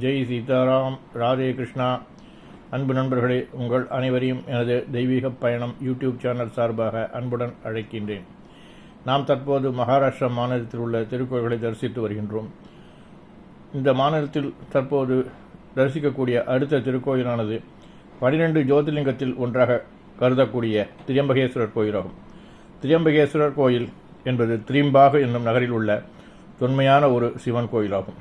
ஜெய் சீதாராம். ராதே கிருஷ்ணா. அன்பு நண்பர்களே, உங்கள் அனைவரையும் எனது தெய்வீக பயணம் யூடியூப் சேனல் சார்பாக அன்புடன் அழைக்கின்றேன். நாம் தற்போது மகாராஷ்டிரா மாநிலத்தில் உள்ள திருக்கோயில்களை தரிசித்து வருகின்றோம். இந்த மாநிலத்தில் தற்போது தரிசிக்கக்கூடிய அடுத்த திருக்கோயிலானது 12 ஜோதிர்லிங்கத்தில் ஒன்றாக கருதக்கூடிய திரியம்பகேஸ்வரர் கோயிலாகும். திரியம்பகேஸ்வரர் கோயில் என்பது திரிம்பாக என்னும் நகரில் உள்ள தொன்மையான ஒரு சிவன் கோயிலாகும்.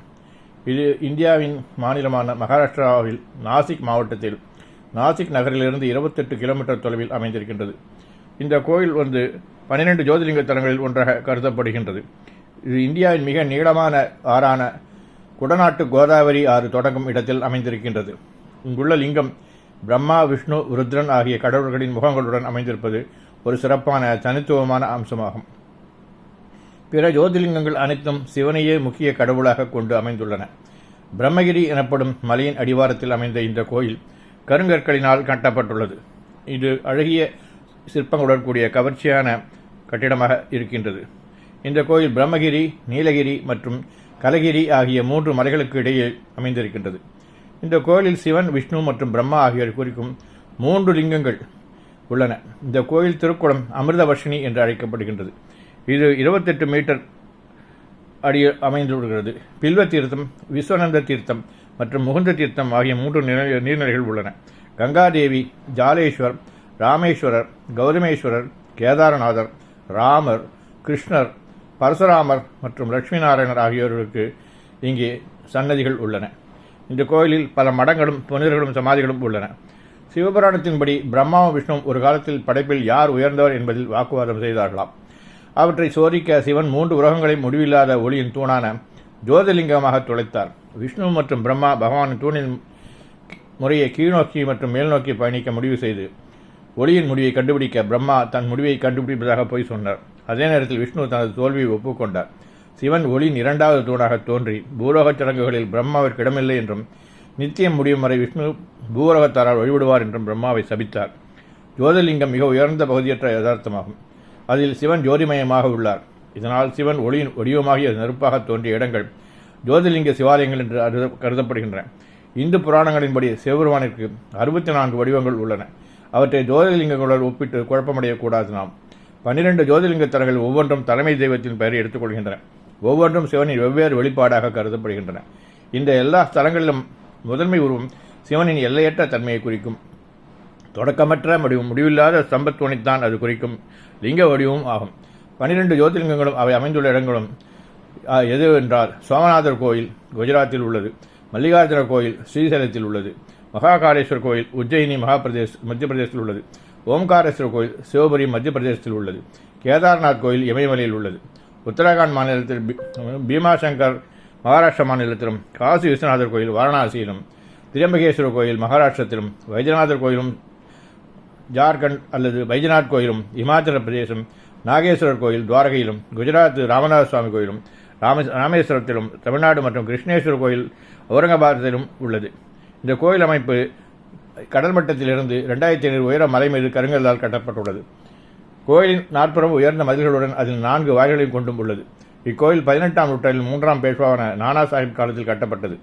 இது இந்தியாவின் மாநிலமான மகாராஷ்டிராவில் நாசிக் மாவட்டத்தில் நாசிக் நகரிலிருந்து 28 கிலோமீட்டர் தொலைவில் அமைந்திருக்கின்றது. இந்த கோயில் 12 ஜோதிர்லிங்க தலங்களில் ஒன்றாக கருதப்படுகின்றது. இது இந்தியாவின் மிக நீளமான ஆறான குடநாட்டு கோதாவரி ஆறு தொடங்கும் இடத்தில் அமைந்திருக்கின்றது. இங்குள்ள லிங்கம் பிரம்மா, விஷ்ணு, ருத்ரன் ஆகிய கடவுள்களின் முகங்களுடன் அமைந்திருப்பது ஒரு சிறப்பான தனித்துவமான அம்சமாகும். பிற ஜோதிர்லிங்கங்கள் அனைத்தும் சிவனையே முக்கிய கடவுளாக கொண்டு அமைந்துள்ளன. பிரம்மகிரி எனப்படும் மலையின் அடிவாரத்தில் அமைந்த இந்த கோயில் கருங்கற்களினால் கட்டப்பட்டுள்ளது. இது அழகிய சிற்பங்களுடன் கூடிய கவர்ச்சியான கட்டிடமாக இருக்கின்றது. இந்த கோயில் பிரம்மகிரி, நீலகிரி மற்றும் கலகிரி ஆகிய 3 மலைகளுக்கு இடையே அமைந்திருக்கின்றது. இந்த கோயிலில் சிவன், விஷ்ணு மற்றும் பிரம்மா ஆகியோர் குறிக்கும் 3 லிங்கங்கள் உள்ளன. இந்த கோயில் திருக்குளம் அமிர்தவர்ஷினி என்று அழைக்கப்படுகின்றது. இது 28 மீட்டர் அடி அமைந்துள்ளது. பில்வ தீர்த்தம், விஸ்வநந்த தீர்த்தம் மற்றும் முகுந்த தீர்த்தம் ஆகிய 3 நீர்நிலைகள் உள்ளன. கங்காதேவி, ஜாலேஸ்வர், ராமேஸ்வரர், கௌதமேஸ்வரர், கேதாரநாதர், ராமர், கிருஷ்ணர், பரசுராமர் மற்றும் லட்சுமி நாராயணர் ஆகியோருக்கு இங்கே சன்னதிகள் உள்ளன. இந்த கோயிலில் பல மடங்களும் புனிதர்களும் சமாதிகளும் உள்ளன. சிவபுராணத்தின்படி பிரம்மாவும் விஷ்ணுவும் ஒரு காலத்தில் படைப்பில் யார் உயர்ந்தவர் என்பதில் வாக்குவாதம் செய்தார்களாம். அவற்றை சோதிக்க சிவன் 3 உலகங்களையும் முடிவில்லாத ஒளியின் தூணான ஜோதிர்லிங்கமாக துளைத்தார். விஷ்ணு மற்றும் பிரம்மா பகவானின் தூணின் முறையை கீழ்நோக்கி மற்றும் மேல்நோக்கி பயணிக்க முடிவு செய்து ஒளியின் முடிவை கண்டுபிடிக்க பிரம்மா தன் முடிவை கண்டுபிடிப்பதாக போய் சொன்னார். அதே நேரத்தில் விஷ்ணு தனது தோல்வியை ஒப்புக்கொண்டார். சிவன் ஒளியின் 2வது தூணாக தோன்றி பூலோகச் சடங்குகளில் பிரம்மாவிற்கு இடமில்லை என்றும் நித்தியம் முடியும் வரை விஷ்ணு பூலோகத்தாரால் வழிபடுவார் என்றும் பிரம்மாவை சபித்தார். ஜோதிர்லிங்கம் மிக உயர்ந்த பகுதியற்ற யதார்த்தமாகும். அதில் சிவன் ஜோதிமயமாக உள்ளார். இதனால் சிவன் ஒளியின் வடிவமாகிய நெருப்பாக தோன்றிய இடங்கள் ஜோதிர்லிங்க சிவாலயங்கள் என்று கருதப்படுகின்றன. இந்து புராணங்களின்படி சிவபெருமானிற்கு 64 வடிவங்கள் உள்ளன. அவற்றை ஜோதிர்லிங்கங்களுடன் ஒப்பிட்டு குழப்பமடையக்கூடாது. நாம் 12 ஜோதிர்லிங்க தலங்கள் ஒவ்வொன்றும் தலைமை தெய்வத்தின் பெயரை எடுத்துக்கொள்கின்றன. ஒவ்வொன்றும் சிவனின் வெவ்வேறு வெளிப்பாடாக கருதப்படுகின்றன. இந்த எல்லா ஸ்தலங்களிலும் முதன்மை உருவம் சிவனின் எல்லையற்ற தன்மையை குறிக்கும். தொடக்கமற்ற முடிவில்லாத ஸ்தம்பத்துவனைத்தான் அது குறிக்கும் லிங்க வடிவமும் ஆகும். 12 ஜோதிர்லிங்கங்களும் அவை அமைந்துள்ள இடங்களும் எது என்றால், சோமநாதர் கோயில் குஜராத்தில் உள்ளது, மல்லிகார்ஜுன கோயில் ஸ்ரீசைலத்தில் உள்ளது, மகாகாலேஸ்வர் கோயில் உஜ்ஜயினி மத்திய பிரதேசத்தில் உள்ளது, ஓம்காரேஸ்வர் கோயில் சிவபுரி மத்திய பிரதேசத்தில் உள்ளது, கேதார்நாத் கோயில் இமயமலையில் உள்ளது, உத்தரகாண்ட் மாநிலத்தில் பீமாசங்கர் மகாராஷ்டிரா மாநிலத்திலும், காசி விஸ்வநாதர் கோயில் வாரணாசியிலும், திரியம்பகேஸ்வரர் கோயில் மகாராஷ்டிரத்திலும், வைத்தியநாதர் கோயிலும் ஜார்க்கண்ட் அல்லது வைத்தியநாத் கோயிலும் இமாச்சல பிரதேசம், நாகேஸ்வரர் கோயில் துவாரகையிலும், குஜராத் ராமநாத சுவாமி கோயிலும் ராமேஸ்வரத்திலும், தமிழ்நாடு மற்றும் கிருஷ்ணேஸ்வரர் கோயில் அவுரங்காபாத்திலும் உள்ளது. இந்த கோயில் அமைப்பு கடல் மட்டத்திலிருந்து 2500 உயர மலை மீது கருங்கல்லால் கட்டப்பட்டுள்ளது. கோயிலின் 40 உயர்ந்த மதில்களுடன் அதில் 4 வாயில்களையும் கொண்டும் உள்ளது. இக்கோயில் 18ஆம் நூற்றாண்டில் 3ஆம் பேஷ்வாவான நானா சாஹிப் காலத்தில் கட்டப்பட்டது.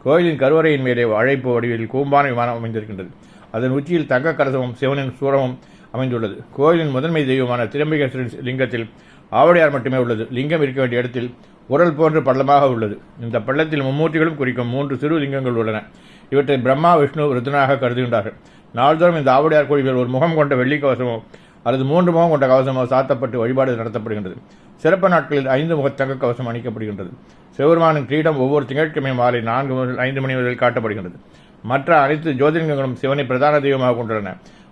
கோயிலின் கருவறையின் மேலே அழைப்பு வடிவில் கூம்பான விமானம் அமைந்திருக்கின்றது. அதன் உச்சியில் தங்க கலசமும் சிவனின் சூரமும் அமைந்துள்ளது. கோயிலின் முதன்மை தெய்வமான திரியம்பகேஸ்வரன் லிங்கத்தில் ஆவடையார் மட்டுமே உள்ளது. லிங்கம் இருக்க வேண்டிய இடத்தில் உரல் போன்று பள்ளமாக உள்ளது. இந்த பள்ளத்தில் மும்மூர்த்திகளும் குறிக்கும் 3 சிறு லிங்கங்கள் உள்ளன. இவற்றை பிரம்மா, விஷ்ணு, ருத்ரனாக கருதுகின்றார்கள். நாள்தோறும் இந்த ஆவடையார் கோயில்கள் ஒரு முகம் கொண்ட வெள்ளி கவசமோ அல்லது 3 முகம் கொண்ட கவசமோ சாத்தப்பட்டு வழிபாடு நடத்தப்படுகின்றது. சிறப்பு நாட்களில் 5 முக தங்க கவசம் அணிக்கப்படுகின்றது. சிவபெருமானின் கிரீடம் ஒவ்வொரு திங்கட்கிழமை மாலை 4 முதல் 5 மணி வரை காட்டப்படுகின்றது. மற்ற அனைத்து ஜோதிர்லிங்கங்களும் சிவனை பிரதான தெய்வமாக கொண்டுள்ளன.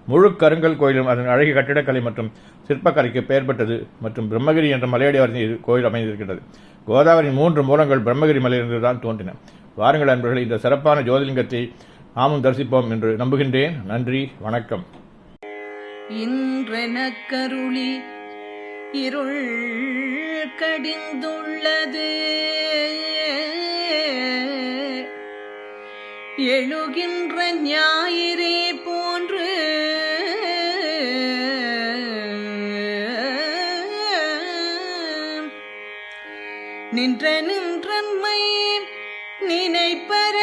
முழு கருங்கல் கோயிலும் அதன் அழகிய கட்டிடக்கலை மற்றும் சிற்பக்கலைக்கு பெயர் பெற்றது. மற்றும் பிரம்மகிரி என்ற மலையடிவாரத்தில் கோயில் அமைந்திருக்கின்றது. கோதாவரியின் 3 மூலங்கள் பிரம்மகிரி மலையிலிருந்து தான் தோன்றின. வாருங்கள் அன்பர்கள், இந்த சிறப்பான ஜோதிர்லிங்கத்தை நாமும் தரிசிப்போம் என்று நம்புகின்றேன். நன்றி, வணக்கம். இன்றெனக்கருளி இருள் கடிந்துள்ளது, எழுகின்ற ஞாயிறே போன்று நின்றன்மை நினைப்பர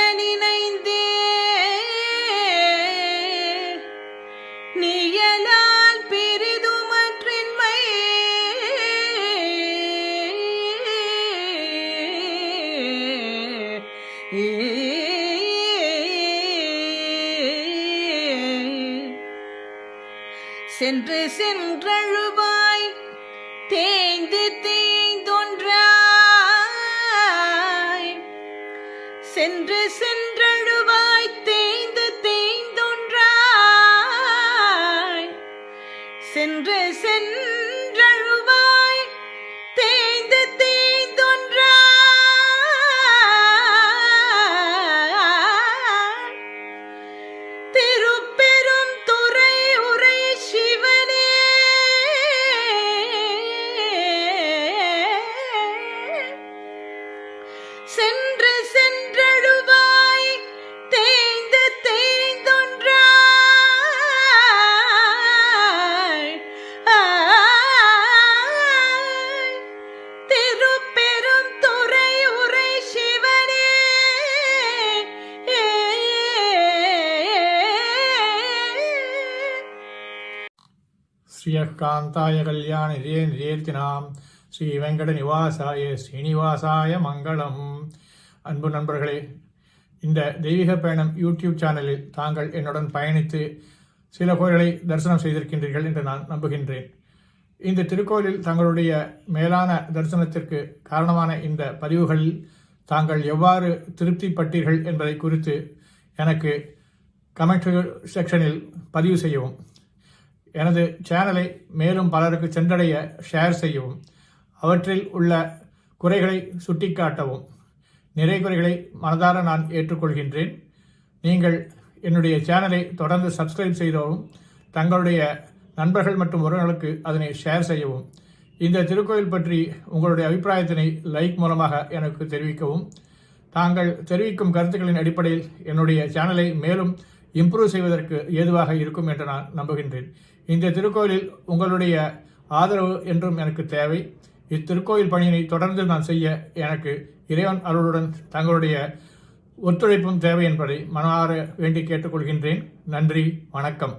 சென்று சென்றழுவாய் தேய்ந்து தேய்ந்தொன்றாய் சென்று சென்றழுவாய் தேய்ந்து தேய்ந்தொன்றாய் சென்று சென்றழுவாய் தேய்ந்து தேய்ந்தொன்றாய் திருப்பெரும் துறை உரை சிவனே சென்று சென்றழுவாய் தேய்ந்து தேய்ந்தொன்றாய் திருப்பெரும் துறை உரை சிவனே ஸ்ரீயக்காந்தாய கல்யாண நிதேர்த்தினாம் ஸ்ரீ வெங்கட நிவாசாய ஸ்ரீனிவாசாய மங்களம். அன்பு நண்பர்களே, இந்த தெய்வீக பயணம் யூடியூப் சேனலில் தாங்கள் என்னுடன் பயணித்து சில கோயில்களை தரிசனம் செய்திருக்கின்றீர்கள் என்று நான் நம்புகின்றேன். இந்த திருக்கோயிலில் தங்களுடைய மேலான தரிசனத்திற்கு காரணமான இந்த பதிவுகளில் தாங்கள் எவ்வாறு திருப்திப்பட்டீர்கள் என்பதை குறித்து எனக்கு கமெண்ட் செக்ஷனில் பதிவு செய்யவும், எனது சேனலை மேலும் பலருக்கு சென்றடைய ஷேர் செய்யவும், அவற்றில் உள்ள குறைகளை சுட்டிக்காட்டவும். நிறை குறைகளை மனதார நான் ஏற்றுக்கொள்கின்றேன். நீங்கள் என்னுடைய சேனலை தொடர்ந்து சப்ஸ்கிரைப் செய்தவும், தங்களுடைய நண்பர்கள் மற்றும் உறவினர்களுக்கு அதனை ஷேர் செய்யவும். இந்த திருக்கோயில் பற்றி உங்களுடைய அபிப்பிராயத்தினை லைக் மூலமாக எனக்கு தெரிவிக்கவும். தாங்கள் தெரிவிக்கும் கருத்துக்களின் அடிப்படையில் என்னுடைய சேனலை மேலும் இம்ப்ரூவ் செய்வதற்கு ஏதுவாக இருக்கும் என்று நான் நம்புகின்றேன். இந்த திருக்கோயிலில் உங்களுடைய ஆதரவு என்றும் எனக்கு தேவை. இத்திருக்கோயில் பணியினை தொடர்ந்து நான் செய்ய எனக்கு இறைவன் அருளுடன் தங்களுடைய ஒத்துழைப்பும் தேவை என்பதை மனமாற வேண்டி கேட்டுக்கொள்கின்றேன். நன்றி, வணக்கம்.